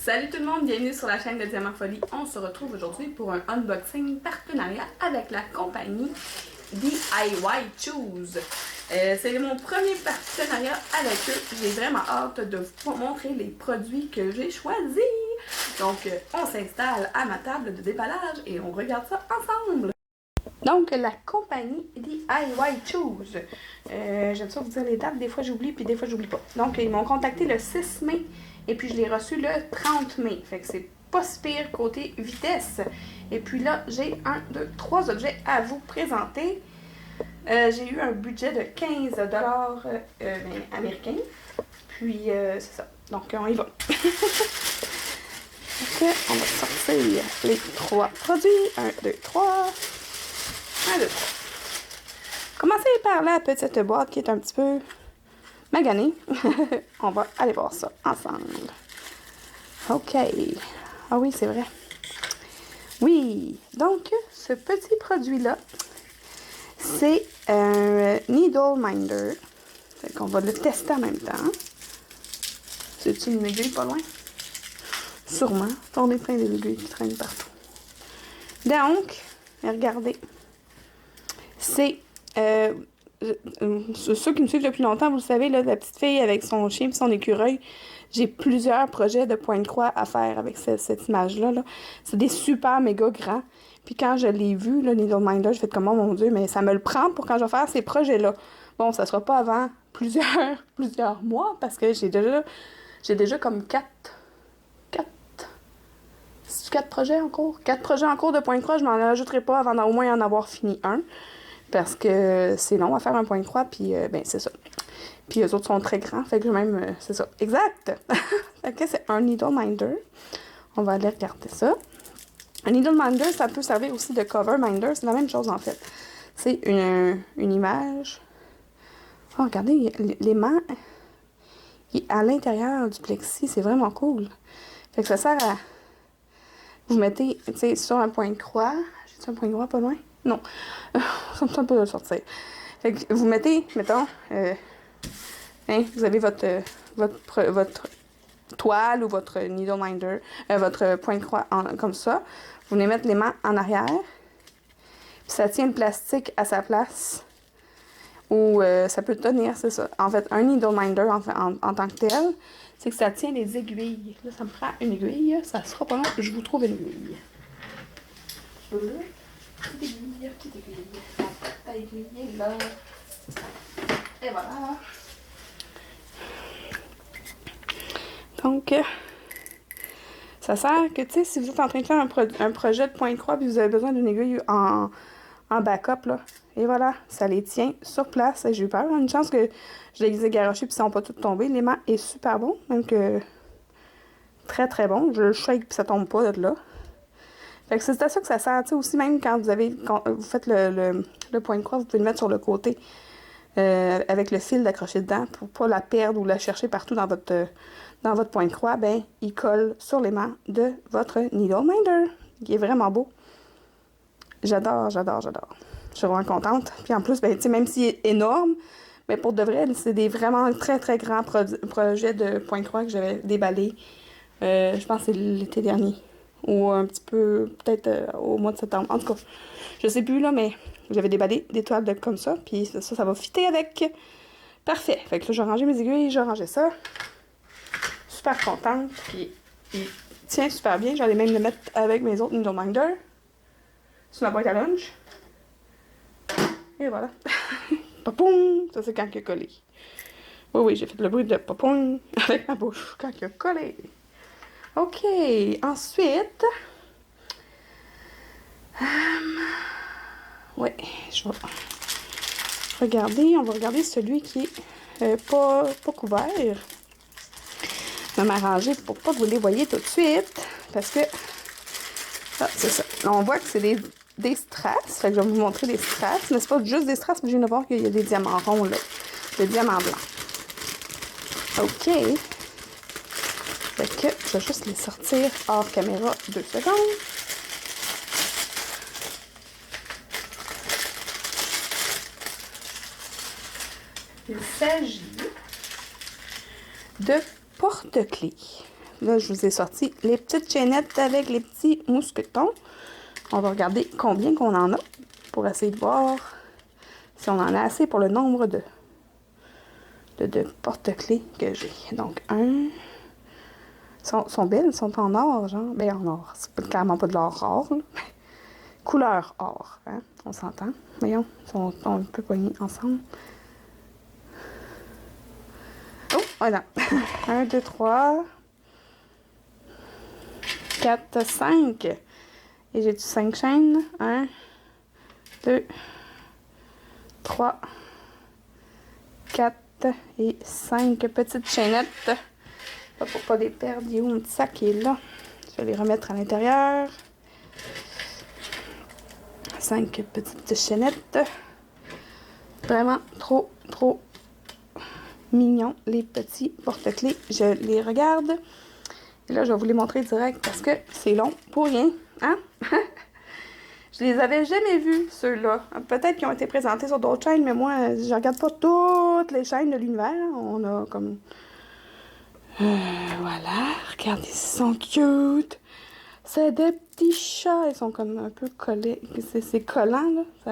Salut tout le monde, bienvenue sur la chaîne de Diamant Folie. On se retrouve aujourd'hui pour un unboxing partenariat avec la compagnie DIY Choose. C'est mon premier partenariat avec eux. J'ai vraiment hâte de vous montrer les produits que j'ai choisis. Donc, on s'installe à ma table de déballage et on regarde ça ensemble. Donc, la compagnie DIY Choose. J'aime ça vous dire les dates, des fois j'oublie, puis des fois j'oublie pas. Donc, ils m'ont contacté le 6 mai, et puis je l'ai reçu le 30 mai. Fait que c'est pas si pire côté vitesse. Et puis là, j'ai 3 objets à vous présenter. J'ai eu un budget de 15 $ américains. Puis, c'est ça. Donc, on y va. Donc, on va sortir les 3 produits. 1, 2, 3. 1, 2, 3. Commencez par la petite boîte qui est un petit peu maganée. On va aller voir ça ensemble. OK. Ah oui, c'est vrai. Oui. Donc, ce petit produit-là, c'est un Needle Minder. Fait qu'on va le tester en même temps. C'est une aiguille pas loin? Sûrement. On est plein d'aiguilles qui traînent partout. Donc, regardez. C'est ceux qui me suivent depuis longtemps, vous le savez, là, la petite fille avec son chien et son écureuil. J'ai plusieurs projets de point de croix à faire avec cette image-là. Là. C'est des super méga grands. Puis quand je l'ai vu, le Needle Minder, je fais comme, oh mon Dieu, mais ça me le prend pour quand je vais faire ces projets-là. Bon, ça sera pas avant plusieurs mois, parce que j'ai déjà comme 4 projets en cours. 4 projets en cours de point de croix, je m'en ajouterai pas avant d'au moins en avoir fini un. Parce que c'est long à faire un point de croix, puis ben c'est ça. Puis les autres sont très grands, fait que même, c'est ça. Exact! Fait que c'est un Needle Minder. On va aller regarder ça. Un Needle Minder, ça peut servir aussi de cover minder. C'est la même chose, en fait. C'est une image. Oh, regardez, l'aimant est à l'intérieur du plexi. C'est vraiment cool. Fait que ça sert à... Vous mettez, tu sais, sur un point de croix. J'ai-tu un point de croix pas loin? Non. Ça me tente pas de le sortir. Fait que vous mettez, mettons, vous avez votre toile ou votre needle minder, votre point de croix comme ça. Vous venez mettre l'aimant en arrière. Puis ça tient le plastique à sa place. Ou ça peut tenir, c'est ça. En fait, un needle minder en tant que tel, c'est que ça tient les aiguilles. Là, ça me prend une aiguille. Ça sera pas long. Je vous trouve une aiguille. Petite aiguille. Ta aiguille est là. Et voilà. Donc, ça sert que, tu sais, si vous êtes en train de faire un projet de point de croix, puis vous avez besoin d'une aiguille en backup, là. Et voilà, ça les tient sur place. J'ai eu peur. Une chance que je les ai garochés, puis ils ne sont pas tous tombés. L'aimant est super bon, même que très très bon. Je le shake, puis ça tombe pas de là. Fait que c'est à ça que ça sert, tu sais, aussi, même quand vous faites le point de croix, vous pouvez le mettre sur le côté avec le fil d'accrocher dedans pour pas la perdre ou la chercher partout dans votre point de croix. Ben, il colle sur l'aimant de votre Needle Minder, qui est vraiment beau. J'adore. Je suis vraiment contente. Puis en plus, ben, tu sais, même s'il est énorme, mais pour de vrai, c'est des vraiment très très grands projets de point de croix que j'avais déballé. Je pense que c'est l'été dernier. Ou un petit peu, peut-être au mois de septembre. En tout cas, je sais plus là, mais j'avais déballé des toiles comme ça. Puis ça va fitter avec. Parfait. Fait que là, j'ai rangé mes aiguilles, j'ai rangé ça. Super contente. Puis il tient super bien. J'allais même le mettre avec mes autres Needle Minder. Sur ma boîte à lunch. Et voilà. Papoum! Ça, c'est quand il a collé. Oui, j'ai fait le bruit de papoum avec ma bouche quand il a collé. OK. Ensuite, ouais, je vais regarder. On va regarder celui qui est pas couvert. Je vais m'arranger pour pas que vous les voyez tout de suite. Parce que, ah, c'est ça. Là, on voit que c'est des strass. Fait que je vais vous montrer des strass. Mais c'est pas juste des strass, mais je viens de voir qu'il y a des diamants ronds, là. Des diamants blancs. OK. Fait que je vais juste les sortir hors caméra 2 secondes. Il s'agit de porte-clés. là, je vous ai sorti les petites chaînettes avec les petits mousquetons. On va regarder combien qu'on en a pour essayer de voir si on en a assez pour le nombre de porte-clés que j'ai. Donc, un... Sont belles, sont en or, genre. Ben, en or. C'est clairement pas de l'or rare, là. Couleur or, hein. On s'entend. Voyons, sont un peu poignés ensemble. Oh, voilà. 1, 2, 3, 4, 5. Et j'ai-tu 5 chaînes? 1, 2, 3, 4 et 5 petites chaînettes. Pour pas les perdre. Il y a où mon petit sac qui est là? Je vais les remettre à l'intérieur. 5 petites chaînettes. Vraiment trop mignons, les petits porte-clés. Je les regarde. Et là, je vais vous les montrer direct parce que c'est long pour rien. Hein? Je les avais jamais vus, ceux-là. Peut-être qu'ils ont été présentés sur d'autres chaînes, mais moi, je regarde pas toutes les chaînes de l'univers. On a comme... voilà. Regardez, ils sont cute. C'est des petits chats. Ils sont comme un peu collés. C'est collant, là. Ça,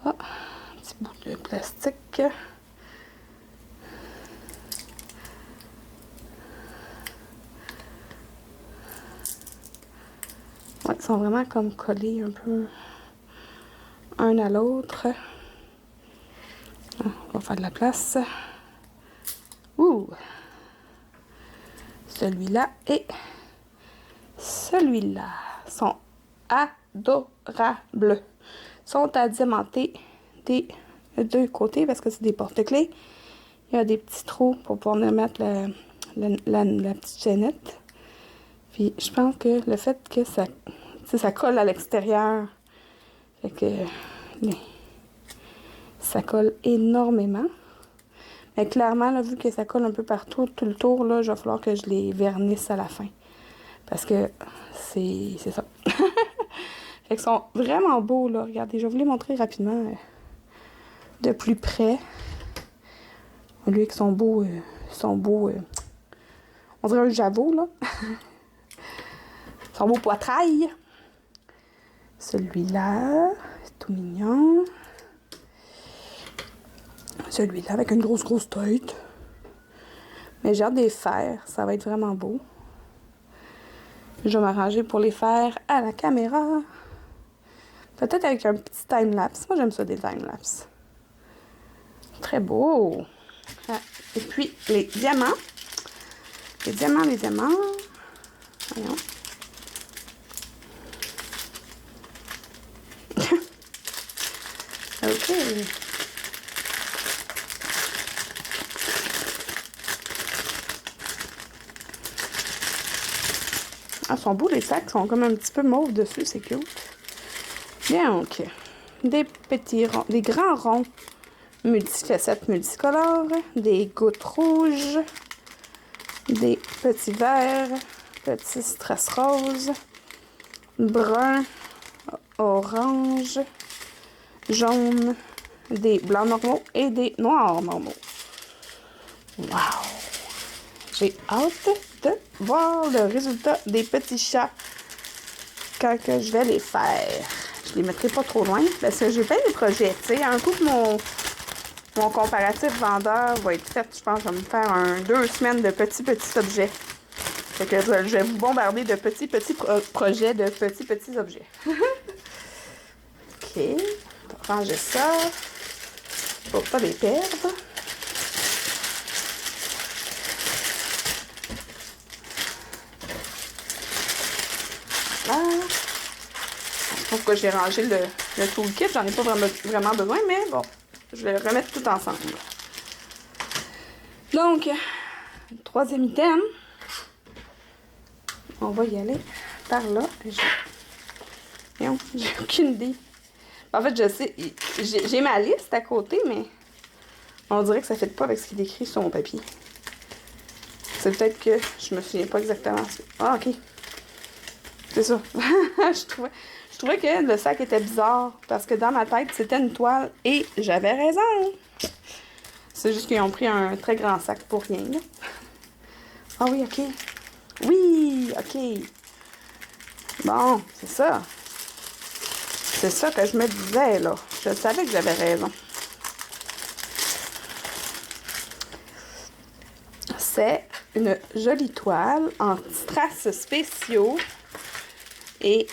Ah, un petit bout de plastique. Ouais, ils sont vraiment comme collés un peu un à l'autre. Ah, on va faire de la place. Ouh! Celui-là et celui-là sont adorables. Sont à diamanter des deux côtés parce que c'est des porte-clés. Il y a des petits trous pour pouvoir mettre la petite chaînette. Puis je pense que le fait que ça colle à l'extérieur, fait que ça colle énormément. Mais clairement, là, vu que ça colle un peu partout, tout le tour, là, il va falloir que je les vernisse à la fin. Parce que c'est ça. Fait qu'ils sont vraiment beaux, là. Regardez, je vais vous les montrer rapidement de plus près. Au lieu qu'ils sont beaux, on dirait un javot, là. Ils sont beaux poitrail. Celui-là, c'est tout mignon. Celui-là avec une grosse tête. Mais j'ai hâte de les faire. Ça va être vraiment beau. Je vais m'arranger pour les faire à la caméra. Peut-être avec un petit time-lapse. Moi, j'aime ça, des time-lapse. Très beau. Ah, et puis, les diamants. Les diamants. Voyons. OK. Ah, ils sont beaux, les sacs. Ils sont comme un petit peu mauve dessus. C'est cute. Bien, OK. Des petits ronds, des grands ronds multifacettes multicolores, des gouttes rouges, des petits verts, petits strass roses, bruns, orange, jaune, des blancs normaux et des noirs normaux. Wow! J'ai hâte de voir le résultat des petits chats quand que je vais les faire. Je les mettrai pas trop loin parce que j'ai plein de projets. Tu sais, un coup que mon comparatif vendeur va être fait, je pense que je vais me faire 2 semaines de petits objets. Fait que je vais vous bombarder de petits projets de petits objets. OK. On va ranger ça pour pas les perdre. Là. Je trouve que j'ai rangé le toolkit. J'en ai pas vraiment besoin, mais bon, je vais le remettre tout ensemble. Donc, le troisième item. On va y aller par là. J'ai aucune idée. En fait, je sais, j'ai ma liste à côté, mais on dirait que ça ne fait pas avec ce qui est écrit sur mon papier. C'est peut-être que je me souviens pas exactement. Ah, OK. C'est ça. je trouvais que le sac était bizarre parce que dans ma tête, c'était une toile et j'avais raison. C'est juste qu'ils ont pris un très grand sac pour rien. Là. Ah oui, ok. Oui, ok. Bon, c'est ça. C'est ça que je me disais, là. Je savais que j'avais raison. C'est une jolie toile en strass spéciaux et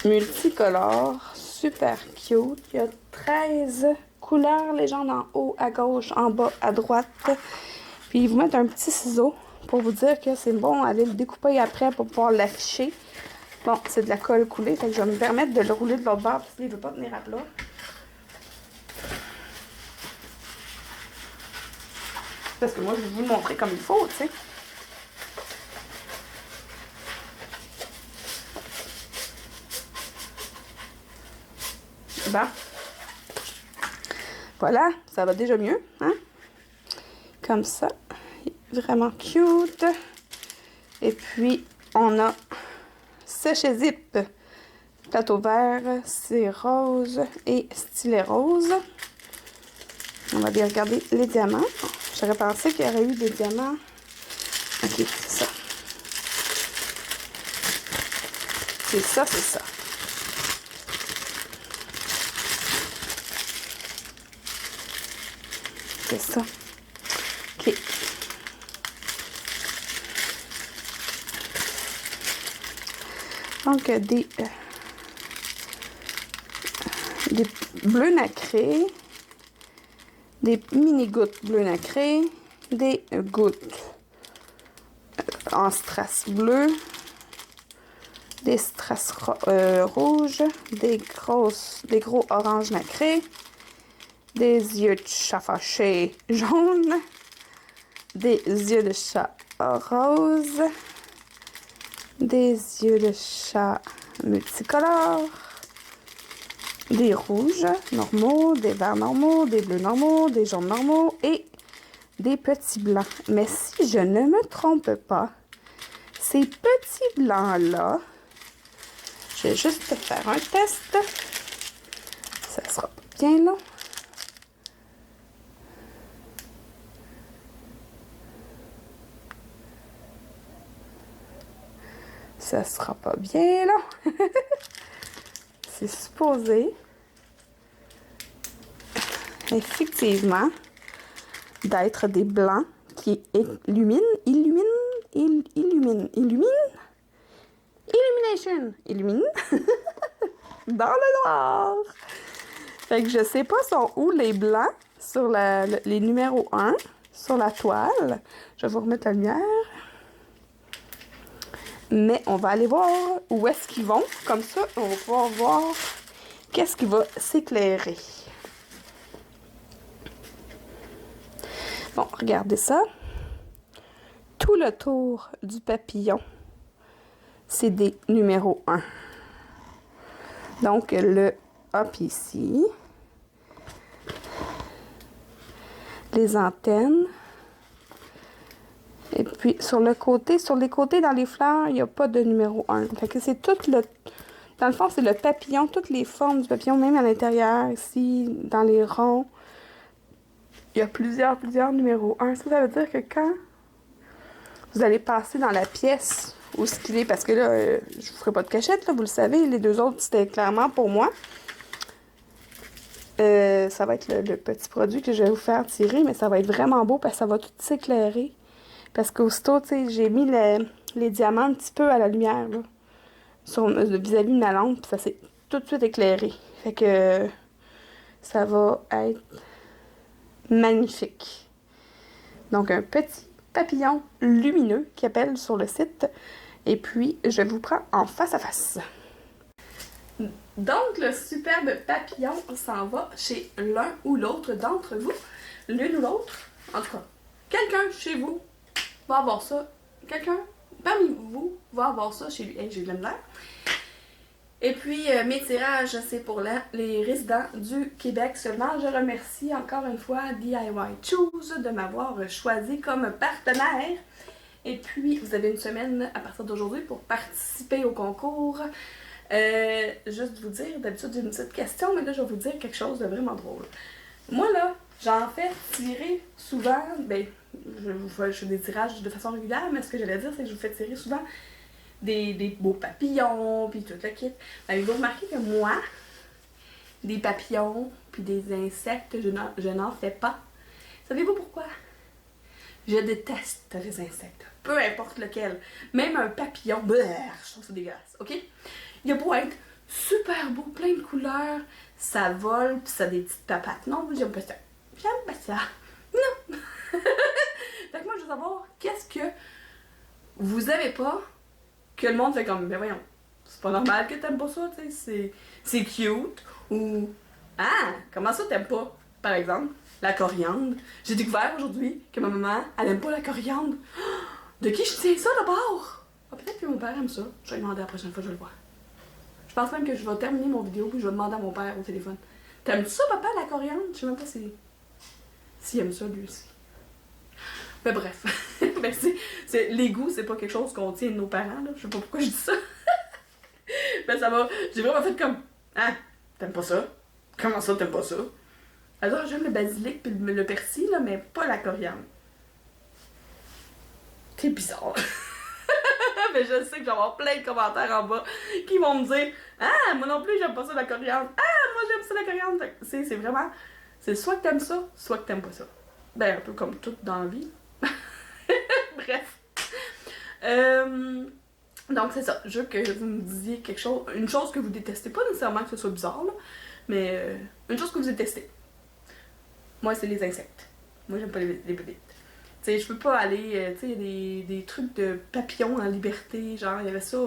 multicolores. Super cute. Il y a 13 couleurs légendes en haut, à gauche, en bas, à droite. Puis ils vous mettent un petit ciseau pour vous dire que c'est bon, aller le découper après pour pouvoir l'afficher. Bon, c'est de la colle coulée, fait que je vais me permettre de le rouler de l'autre bord parce qu'il ne veut pas tenir à plat. Parce que moi, je vais vous le montrer comme il faut, tu sais. Bon. Voilà, ça va déjà mieux, hein? Comme ça. Vraiment cute. Et puis, on a sèche-zip. Plateau vert, c'est rose et stylet rose. On va bien regarder les diamants. J'aurais pensé qu'il y aurait eu des diamants. Ok, c'est ça. C'est ça, c'est ça. C'est ça. Ok. Donc, des bleus nacrés, des mini-gouttes bleu nacré, des gouttes en strass bleu, des strass rouges, des gros orange nacré, des yeux de chat fâché jaune, des yeux de chat rose, des yeux de chat multicolores, des rouges normaux, des verts normaux, des bleus normaux, des jaunes normaux et des petits blancs. Mais si je ne me trompe pas, ces petits blancs-là, je vais juste faire un test. Ça sera bien long. Ça sera pas bien long. C'est supposé, effectivement, d'être des blancs qui illuminent. Illumine dans le noir. Fait que je sais pas sont où les blancs sur les numéros 1 sur la toile. Je vais vous remettre la lumière. Mais on va aller voir où est-ce qu'ils vont. Comme ça, on va pouvoir voir qu'est-ce qui va s'éclairer. Bon, regardez ça. Tout le tour du papillon, c'est des numéros 1. Donc, le hop ici. Les antennes. Et puis, sur les côtés dans les fleurs, il n'y a pas de numéro 1. Fait que c'est tout le... Dans le fond, c'est le papillon, toutes les formes du papillon, même à l'intérieur, ici, dans les ronds. Il y a plusieurs numéros 1. Ça veut dire que quand vous allez passer dans la pièce où ce qu'il est, parce que là, je vous ferai pas de cachette, là, vous le savez, les deux autres, c'était clairement pour moi. Ça va être le petit produit que je vais vous faire tirer, mais ça va être vraiment beau parce que ça va tout s'éclairer. Parce qu'aussitôt, tu sais, j'ai mis les diamants un petit peu à la lumière, là, vis-à-vis de ma lampe, puis ça s'est tout de suite éclairé. Fait que ça va être magnifique. Donc, un petit papillon lumineux qui appelle sur le site. Et puis, je vous prends en face à face. Donc, le superbe papillon s'en va chez l'un ou l'autre d'entre vous. L'une ou l'autre, en tout cas, quelqu'un chez vous va avoir ça. Quelqu'un parmi vous va avoir ça chez lui. Hey, j'ai de la misère. Et puis, mes tirages, c'est pour les résidents du Québec seulement. Je remercie encore une fois DIY Choose de m'avoir choisi comme partenaire. Et puis, vous avez une semaine à partir d'aujourd'hui pour participer au concours. Juste vous dire, d'habitude j'ai une petite question, mais là je vais vous dire quelque chose de vraiment drôle. Moi, là, j'en fais tirer souvent, ben, je fais des tirages de façon régulière, mais ce que j'allais dire, c'est que je vous fais tirer souvent des beaux papillons, puis tout le kit. Ben, vous remarquez que moi, des papillons, puis des insectes, je n'en fais pas. Savez-vous pourquoi? Je déteste les insectes, peu importe lequel. Même un papillon, bleh, je trouve ça dégueulasse, ok? Il a beau être super beau, plein de couleurs, ça vole, pis ça a des petites papates. Non, j'aime pas ça. J'aime pas ça. Non! Fait que moi, je veux savoir, qu'est-ce que vous aimez pas que le monde fait comme, ben voyons, c'est pas normal que t'aimes pas ça, tu sais, c'est cute. Ou, ah, comment ça t'aimes pas, par exemple? La coriandre. J'ai découvert aujourd'hui que ma maman, elle aime pas la coriandre. De qui je tiens ça d'abord? Ah, peut-être que mon père aime ça. Je vais lui demander la prochaine fois que je le vois. Je pense même que je vais terminer mon vidéo puis je vais demander à mon père au téléphone. T'aimes ça, papa, la coriandre? Je sais même pas s'il aime ça, lui aussi. Mais bref. Ben, les goûts, c'est pas quelque chose qu'on tient de nos parents, là. Je sais pas pourquoi je dis ça. Mais ça va. J'ai vraiment fait comme, ah, t'aimes pas ça? Comment ça, t'aimes pas ça? Alors, j'aime le basilic puis le persil, là, mais pas la coriandre. C'est bizarre. Mais je sais que je vais avoir plein de commentaires en bas qui vont me dire ah, moi non plus, j'aime pas ça la coriandre. Ah, moi j'aime ça la coriandre. C'est vraiment. C'est soit que t'aimes ça, soit que t'aimes pas ça. Ben, un peu comme tout dans la vie. Bref. Donc, c'est ça. Je veux que vous me disiez quelque chose. Une chose que vous détestez, pas nécessairement que ce soit bizarre, là, mais une chose que vous détestez. Moi, c'est les insectes. Moi, j'aime pas les bébites. Tu sais, je peux pas aller. Tu sais, il y a des trucs de papillons en liberté. Genre, il y avait ça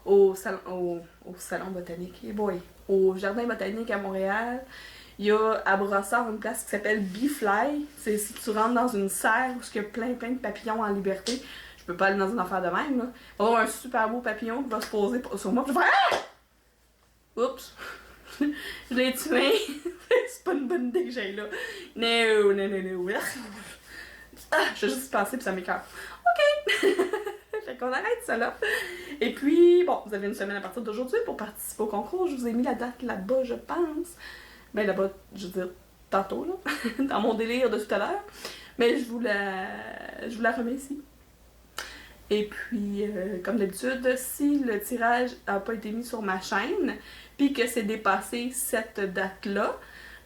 au salon botanique. Et boy, au jardin botanique à Montréal. Il y a à Brossard une place qui s'appelle Bee-Fly. C'est si tu rentres dans une serre où il y a plein de papillons en liberté. Je peux pas aller dans une affaire de même, là. Il va y avoir un super beau papillon qui va se poser sur moi. Puis je vais faire ah! Oups! Je l'ai tué. C'est pas une bonne idée que j'aille là. No, no, no, no. Ah, je vais juste y penser puis ça m'écoeure. Ok! Fait qu'on arrête ça là. Et puis, bon, vous avez une semaine à partir d'aujourd'hui pour participer au concours. Je vous ai mis la date là-bas, je pense. Ben là-bas, je veux dire, tantôt, là. Dans mon délire de tout à l'heure. Mais je vous la remets ici. Et puis, comme d'habitude, si le tirage n'a pas été mis sur ma chaîne, puis que c'est dépassé cette date-là,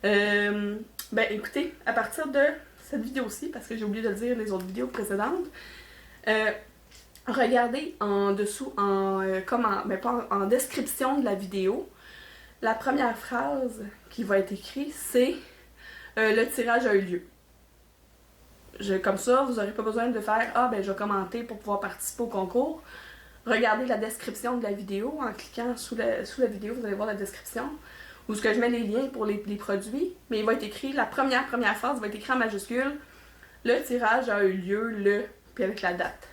ben écoutez, à partir de cette vidéo-ci, parce que j'ai oublié de le dire les autres vidéos précédentes, regardez en dessous, ben pas en description de la vidéo, la première phrase qui va être écrite, c'est le tirage a eu lieu. Comme ça, vous n'aurez pas besoin de faire « Ah, ben je vais commenter pour pouvoir participer au concours ». Regardez la description de la vidéo en cliquant sous la vidéo, vous allez voir la description où ce que je mets les liens pour les produits, mais il va être écrit, la première phrase va être écrite en majuscule « Le tirage a eu lieu puis avec la date.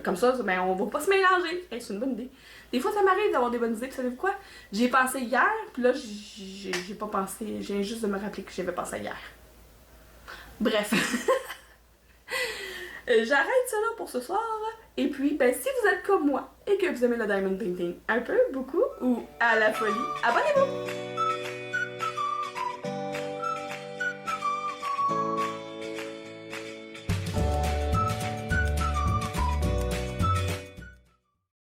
Comme ça, ben on va pas se mélanger. Hey, c'est une bonne idée. Des fois, ça m'arrive d'avoir des bonnes idées, puis savez-vous quoi? J'y ai pensé hier, puis là, j'ai pas pensé, je viens juste de me rappeler que j'avais pensé hier. Bref. J'arrête ça là pour ce soir. Et puis, ben, si vous êtes comme moi et que vous aimez le diamond painting un peu, beaucoup ou à la folie, abonnez-vous!